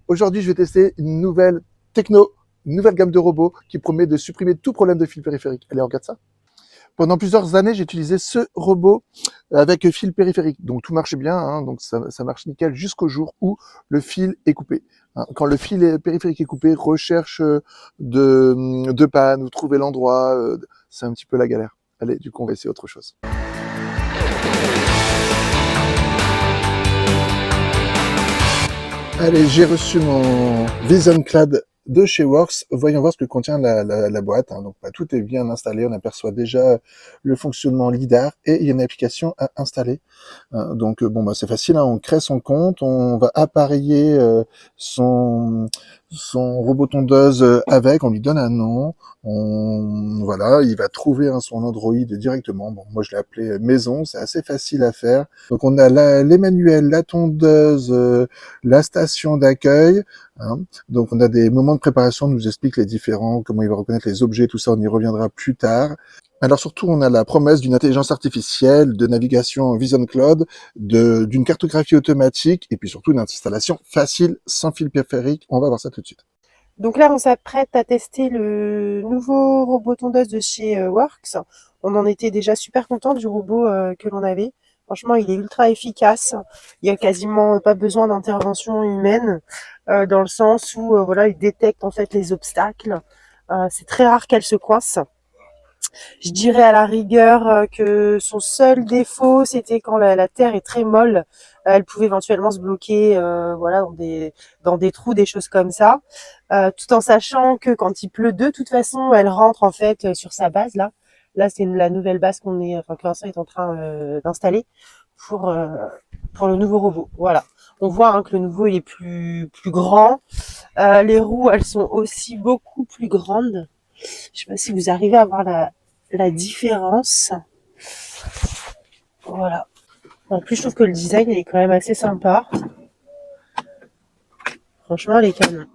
Aujourd'hui, je vais tester une nouvelle techno, une nouvelle gamme de robots qui promet de supprimer tout problème de fil périphérique. Allez, on regarde ça. Pendant plusieurs années, j'ai utilisé ce robot avec fil périphérique. Donc tout marche bien, hein, donc ça marche nickel jusqu'au jour où le fil est coupé. Hein, quand le fil périphérique est coupé, recherche de panne ou trouver l'endroit, c'est un petit peu la galère. Allez, du coup, on va essayer autre chose. Allez, j'ai reçu mon VisionCloud de chez Works. Voyons voir ce que contient la boîte. Hein. Donc, bah, tout est bien installé. On aperçoit déjà le fonctionnement LiDAR et il y a une application à installer. Donc, bon, bah, c'est facile. Hein. On crée son compte, on va appareiller son robot tondeuse avec. On lui donne un nom. Voilà, il va trouver son Android directement. Bon, moi, je l'ai appelé Maison. C'est assez facile à faire. Donc, on a les manuels, la tondeuse, la station d'accueil. Hein. Donc, on a des moments de préparation, on nous explique les différents, comment il va reconnaître les objets, tout ça, on y reviendra plus tard. Alors surtout, on a la promesse d'une intelligence artificielle, de navigation Vision Cloud, d'une cartographie automatique, et puis surtout une installation facile, sans fil périphérique. On va voir ça tout de suite. Donc là, on s'apprête à tester le nouveau robot tondeuse de chez Works. On en était déjà super content du robot que l'on avait. Franchement, il est ultra efficace. Il y a quasiment pas besoin d'intervention humaine dans le sens où voilà, il détecte en fait les obstacles. C'est très rare qu'elle se coince. Je dirais à la rigueur que son seul défaut, c'était quand la terre est très molle, elle pouvait éventuellement se bloquer, voilà, dans des trous, des choses comme ça. Tout en sachant que quand il pleut, de toute façon, elle rentre en fait sur sa base là. Là, c'est la nouvelle base que Vincent est en train d'installer pour euh, pour le nouveau robot. Voilà. On voit hein, que le nouveau il est plus grand. Les roues, elles sont aussi beaucoup plus grandes. Je sais pas si vous arrivez à voir la différence. Voilà. En plus, je trouve que le design il est quand même assez sympa. Franchement, les canons.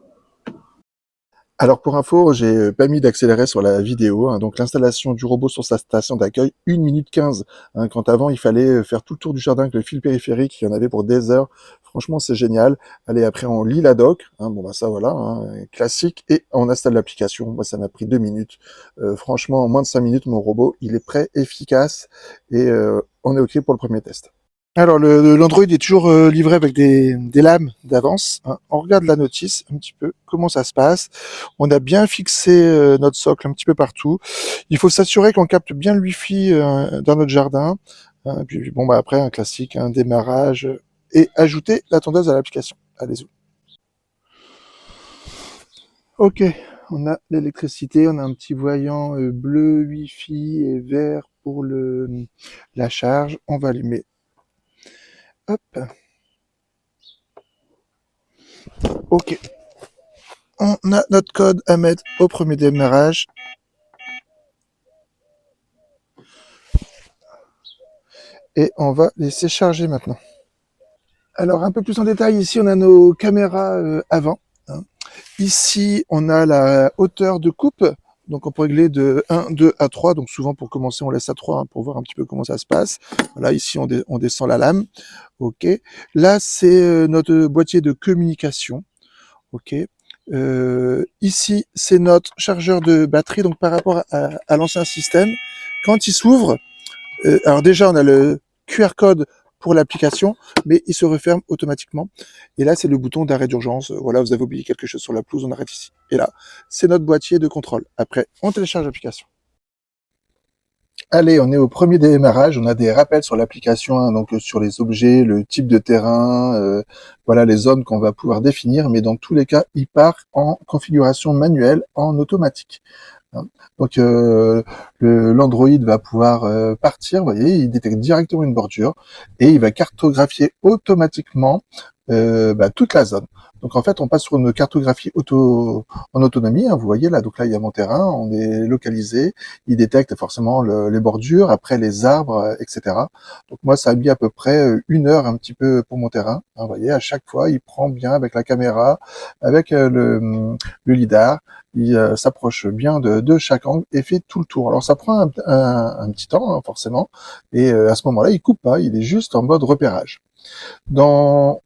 Alors pour info, j'ai pas mis d'accélérer sur la vidéo, hein, donc l'installation du robot sur sa station d'accueil, 1 minute 15. Hein, quand avant, il fallait faire tout le tour du jardin avec le fil périphérique, il y en avait pour des heures. Franchement, c'est génial. Allez, après, on lit la doc. Hein, bon, bah ça, voilà, hein, classique. Et on installe l'application. Moi, ça m'a pris 2 minutes. Franchement, en moins de 5 minutes, mon robot, il est prêt, efficace. Et on est OK pour le premier test. Alors, l'Android est toujours livré avec des lames d'avance. Hein. On regarde la notice un petit peu, comment ça se passe. On a bien fixé notre socle un petit peu partout. Il faut s'assurer qu'on capte bien le Wi-Fi dans notre jardin. Hein. Puis bon, bah après, un classique, un démarrage et ajouter la tondeuse à l'application. Allez-y. Ok, on a l'électricité, on a un petit voyant bleu Wi-Fi et vert pour la charge. On va allumer. Hop, ok. On a notre code à mettre au premier démarrage. Et on va laisser charger maintenant. Alors un peu plus en détail, ici on a nos caméras avant. Hein. Ici on a la hauteur de coupe. Donc on peut régler de 1, 2 à 3. Donc souvent pour commencer on laisse à 3 hein, pour voir un petit peu comment ça se passe. Voilà, ici on descend la lame. Ok. Là c'est notre boîtier de communication. Ok. Ici c'est notre chargeur de batterie. Donc par rapport à l'ancien système, quand il s'ouvre, alors déjà, on a le QR code pour l'application, mais il se referme automatiquement. Et là, c'est le bouton d'arrêt d'urgence. Voilà, vous avez oublié quelque chose sur la pelouse, on arrête ici. Et là, c'est notre boîtier de contrôle. Après, on télécharge l'application. Allez, on est au premier démarrage. On a des rappels sur l'application, hein, donc sur les objets, le type de terrain, voilà les zones qu'on va pouvoir définir. Mais dans tous les cas, il part en configuration manuelle, en automatique. Hein. Donc l'Android va pouvoir partir, vous voyez, il détecte directement une bordure et il va cartographier automatiquement toute la zone. Donc en fait, on passe sur une cartographie en autonomie. Hein, vous voyez là, donc là il y a mon terrain, on est localisé, il détecte forcément les bordures, après les arbres, etc. Donc moi, ça a mis à peu près 1 heure un petit peu pour mon terrain. Hein, vous voyez, à chaque fois, il prend bien avec la caméra, avec le lidar. Il s'approche bien de chaque angle et fait tout le tour. Alors ça prend un petit temps, hein, forcément, et à ce moment-là, il coupe pas, il est juste en mode repérage. Dans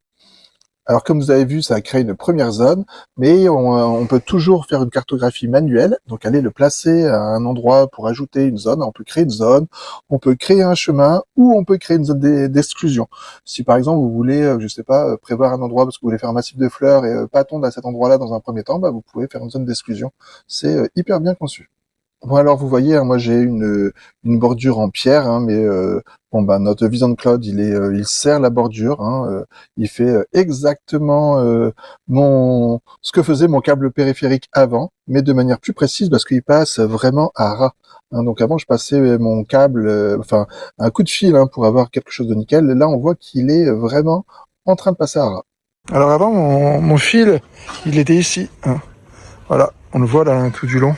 Alors comme vous avez vu, ça a créé une première zone, mais on peut toujours faire une cartographie manuelle, donc aller le placer à un endroit pour ajouter une zone. On peut créer une zone, on peut créer un chemin ou on peut créer une zone d'exclusion. Si par exemple vous voulez, je sais pas, prévoir un endroit parce que vous voulez faire un massif de fleurs et pas tondre à cet endroit-là dans un premier temps, bah, vous pouvez faire une zone d'exclusion. C'est hyper bien conçu. Bon alors vous voyez, hein, moi j'ai une bordure en pierre, hein, mais bon bah notre Vision Cloud il serre la bordure, hein, il fait exactement ce que faisait mon câble périphérique avant, mais de manière plus précise parce qu'il passe vraiment à ras. Hein. Donc avant je passais mon câble, enfin un coup de fil hein, pour avoir quelque chose de nickel. Là on voit qu'il est vraiment en train de passer à ras. Alors avant mon fil il était ici, hein. Voilà, on le voit là hein, tout du long.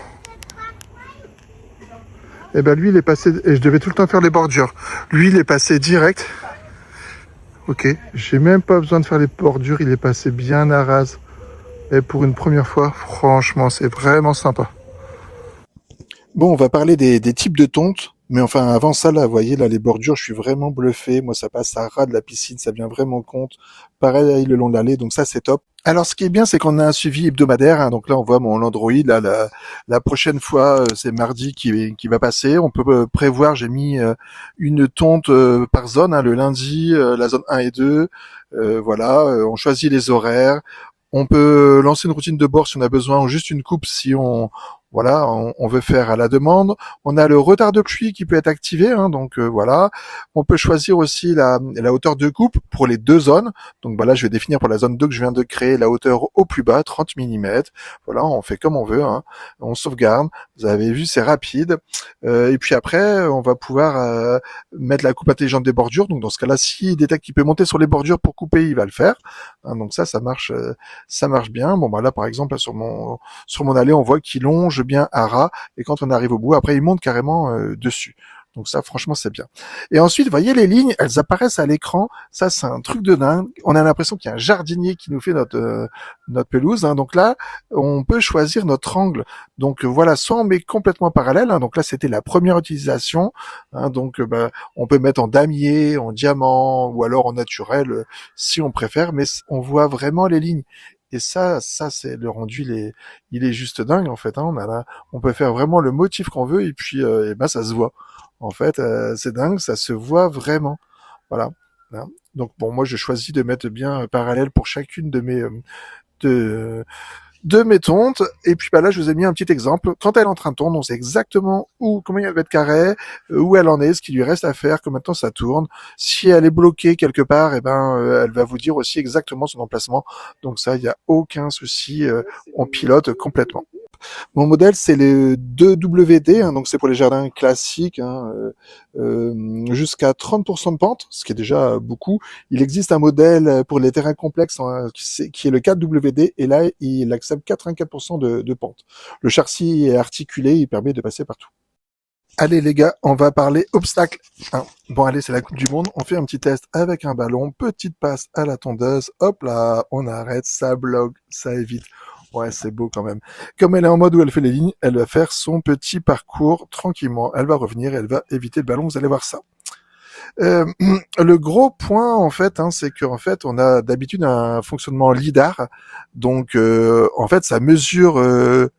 Et ben lui il est passé, et je devais tout le temps faire les bordures. Lui il est passé direct. Ok, j'ai même pas besoin de faire les bordures, il est passé bien à ras. Et pour une première fois, franchement, c'est vraiment sympa. Bon, on va parler des types de tontes. Mais enfin, avant ça, là, vous voyez, là, les bordures, je suis vraiment bluffé. Moi, ça passe à ras de la piscine, ça vient vraiment compte. Pareil, le long de l'allée, donc ça, c'est top. Alors, ce qui est bien, c'est qu'on a un suivi hebdomadaire. Hein. Donc là, on voit mon Android. Là, la prochaine fois, c'est mardi qui va passer. On peut prévoir, j'ai mis une tonte par zone. Hein, le lundi, la zone 1 et 2. Voilà, on choisit les horaires. On peut lancer une routine de bord si on a besoin, ou juste une coupe si on veut faire à la demande. On a le retard de pluie qui peut être activé, hein, donc voilà. On peut choisir aussi la hauteur de coupe pour les deux zones. Donc voilà, je vais définir pour la zone 2 que je viens de créer la hauteur au plus bas, 30 mm. Voilà, on fait comme on veut. Hein. On sauvegarde. Vous avez vu, c'est rapide. Et puis après, on va pouvoir mettre la coupe intelligente des bordures. Donc dans ce cas-là, s'il détecte qu'il peut monter sur les bordures pour couper, il va le faire. Hein, donc ça marche. Ça marche bien. Bon bah là par exemple sur mon allée on voit qu'il longe bien à ras et quand on arrive au bout après il monte carrément dessus. Donc ça franchement c'est bien. Et ensuite vous voyez les lignes elles apparaissent à l'écran. Ça c'est un truc de dingue. On a l'impression qu'il y a un jardinier qui nous fait notre pelouse. Hein. Donc là on peut choisir notre angle. Donc voilà soit on met complètement parallèle. Hein. Donc là c'était la première utilisation. Hein. Donc bah, on peut mettre en damier, en diamant ou alors en naturel si on préfère. Mais on voit vraiment les lignes. Et ça c'est le rendu, il est juste dingue en fait. Hein. On peut faire vraiment le motif qu'on veut et puis et ben ça se voit. En fait, c'est dingue, ça se voit vraiment. Voilà. Voilà. Donc bon, moi je choisis de mettre bien parallèle pour chacune de, de mes tontes. Et puis bah là, je vous ai mis un petit exemple. Quand elle est en train de tourner, on sait exactement combien il y a de mètres carrés, où elle en est, ce qu'il lui reste à faire, combien de temps ça tourne. Si elle est bloquée quelque part, et ben, elle va vous dire aussi exactement son emplacement. Donc ça, il n'y a aucun souci. On pilote complètement. Mon modèle, c'est les 2WD, hein, donc c'est pour les jardins classiques, hein, jusqu'à 30% de pente, ce qui est déjà beaucoup. Il existe un modèle pour les terrains complexes hein, qui est le 4WD, et là, il accepte 84% de pente. Le châssis est articulé, il permet de passer partout. Allez les gars, on va parler obstacles. Hein. Bon allez, c'est la Coupe du Monde, on fait un petit test avec un ballon, petite passe à la tondeuse, hop là, on arrête, ça bloque, ça évite. Ouais, c'est beau quand même. Comme elle est en mode où elle fait les lignes, elle va faire son petit parcours tranquillement. Elle va revenir et elle va éviter le ballon. Vous allez voir ça. Le gros point en fait, hein, c'est qu'en fait, on a d'habitude un fonctionnement lidar. Donc, en fait, ça mesure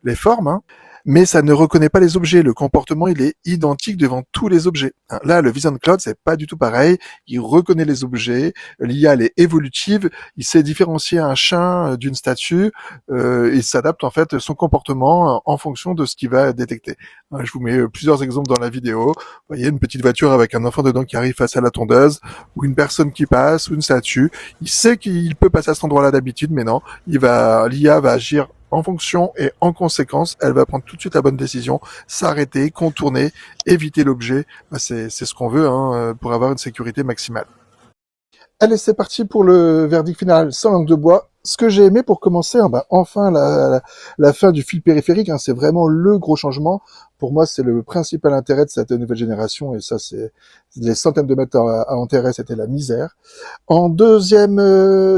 les formes. Hein, mais ça ne reconnaît pas les objets. Le comportement, il est identique devant tous les objets. Là, le Vision Cloud, c'est pas du tout pareil. Il reconnaît les objets. L'IA, elle est évolutive. Il sait différencier un chien d'une statue. Il s'adapte en fait son comportement en fonction de ce qu'il va détecter. Je vous mets plusieurs exemples dans la vidéo. Vous voyez une petite voiture avec un enfant dedans qui arrive face à la tondeuse, ou une personne qui passe, ou une statue. Il sait qu'il peut passer à cet endroit-là d'habitude, mais non. L'IA va agir en fonction et en conséquence, elle va prendre tout de suite la bonne décision, s'arrêter, contourner, éviter l'objet. C'est ce qu'on veut hein, pour avoir une sécurité maximale. Allez, c'est parti pour le verdict final sans langue de bois. Ce que j'ai aimé pour commencer, enfin la fin du fil périphérique, c'est vraiment le gros changement. Pour moi, c'est le principal intérêt de cette nouvelle génération, et ça, c'est les centaines de mètres à enterrer, c'était la misère. En deuxième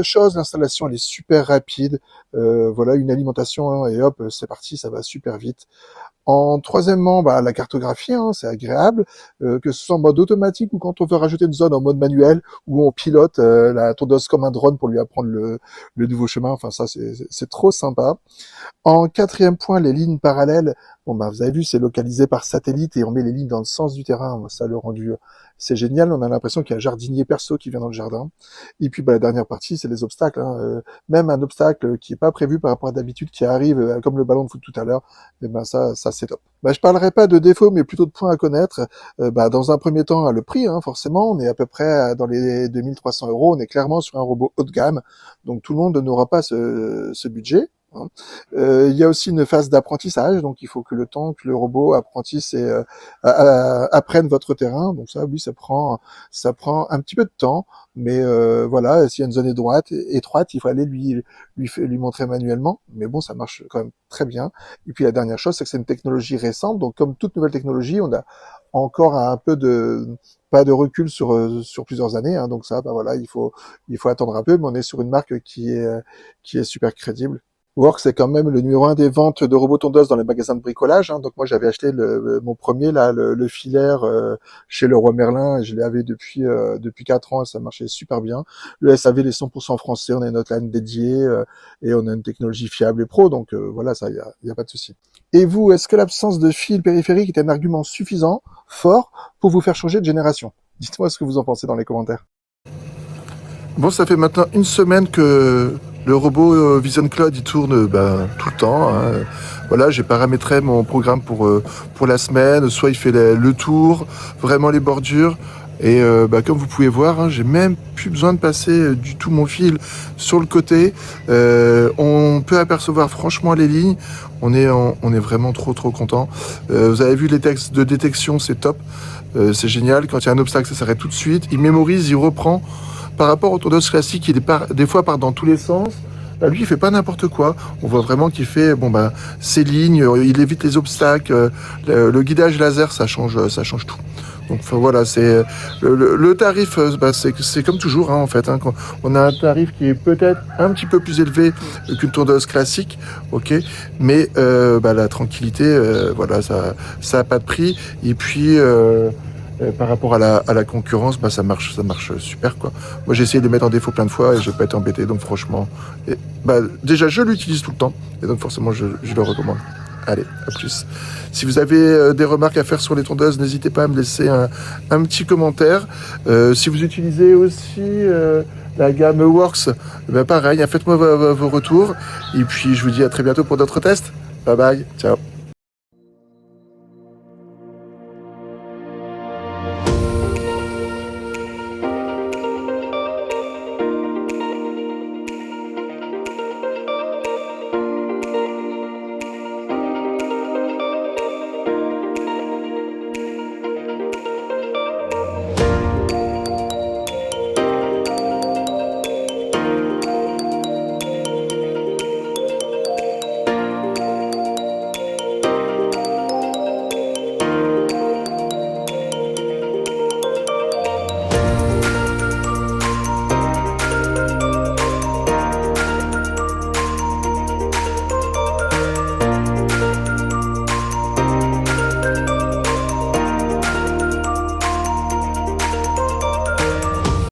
chose, l'installation elle est super rapide. Voilà, une alimentation et hop, c'est parti, ça va super vite. En troisièmement, la cartographie, c'est agréable, que ce soit en mode automatique ou quand on veut rajouter une zone en mode manuel, où on pilote la tondeuse comme un drone pour lui apprendre le nouveau chemin. Enfin, ça, c'est trop sympa. En quatrième point, les lignes parallèles. Vous avez vu, c'est localisé par satellite et on met les lignes dans le sens du terrain. Ça, le rendu, c'est génial. On a l'impression qu'il y a un jardinier perso qui vient dans le jardin. Et puis, la dernière partie, c'est les obstacles. Même un obstacle qui est pas prévu par rapport à d'habitude, qui arrive, comme le ballon de foot tout à l'heure, et ça, c'est top. Je parlerai pas de défauts, mais plutôt de points à connaître. Dans un premier temps, le prix, forcément, on est à peu près dans les 2300 euros. On est clairement sur un robot haut de gamme. Donc, tout le monde n'aura pas ce budget. Il y a aussi une phase d'apprentissage, donc il faut que le temps que le robot apprentisse et apprenne votre terrain. Donc ça, oui, ça prend un petit peu de temps, mais voilà, s'il y a une zone étroite, il faut aller lui montrer manuellement. Mais bon, ça marche quand même très bien. Et puis la dernière chose, c'est que c'est une technologie récente, donc comme toute nouvelle technologie, on a encore un peu de pas de recul sur plusieurs années, donc ça, voilà, il faut attendre un peu, mais on est sur une marque qui est super crédible. Work, c'est quand même le numéro 1 des ventes de robots tondeuses dans les magasins de bricolage. Donc moi, j'avais acheté mon premier, là, le filaire chez Leroy Merlin. Et je l'avais depuis 4 ans et ça marchait super bien. Le SAV, les 100% français. On a une hotline dédiée et on a une technologie fiable et pro. Donc voilà, ça, y a pas de souci. Et vous, est-ce que l'absence de fil périphérique est un argument suffisant, fort, pour vous faire changer de génération? Dites-moi ce que vous en pensez dans les commentaires. Bon, ça fait maintenant une semaine que le robot Vision Cloud il tourne tout le temps. Voilà, j'ai paramétré mon programme pour la semaine. Soit il fait le tour, vraiment les bordures. Et comme vous pouvez voir, j'ai même plus besoin de passer du tout mon fil sur le côté. On peut apercevoir franchement les lignes. On est vraiment trop content. Vous avez vu les textes de détection, c'est top. C'est génial. Quand il y a un obstacle, ça s'arrête tout de suite. Il mémorise, il reprend. Par rapport au tondeuse classique, des fois part dans tous les sens. Lui, il fait pas n'importe quoi. On voit vraiment qu'il fait ses lignes, il évite les obstacles. Le guidage laser, ça change tout. Donc voilà, c'est le tarif, c'est comme toujours en fait. On a un tarif qui est peut-être un petit peu plus élevé qu'une tondeuse classique, ok. Mais la tranquillité, voilà, ça a pas de prix. Et puis par rapport à la concurrence, ça marche super quoi. Moi j'ai essayé de le mettre en défaut plein de fois et j'ai pas été embêté, donc franchement, déjà je l'utilise tout le temps et donc forcément je le recommande. Allez, à plus. Si vous avez des remarques à faire sur les tondeuses, n'hésitez pas à me laisser un petit commentaire. Si vous utilisez aussi la gamme Works, pareil, faites-moi vos retours et puis je vous dis à très bientôt pour d'autres tests. Bye bye, ciao.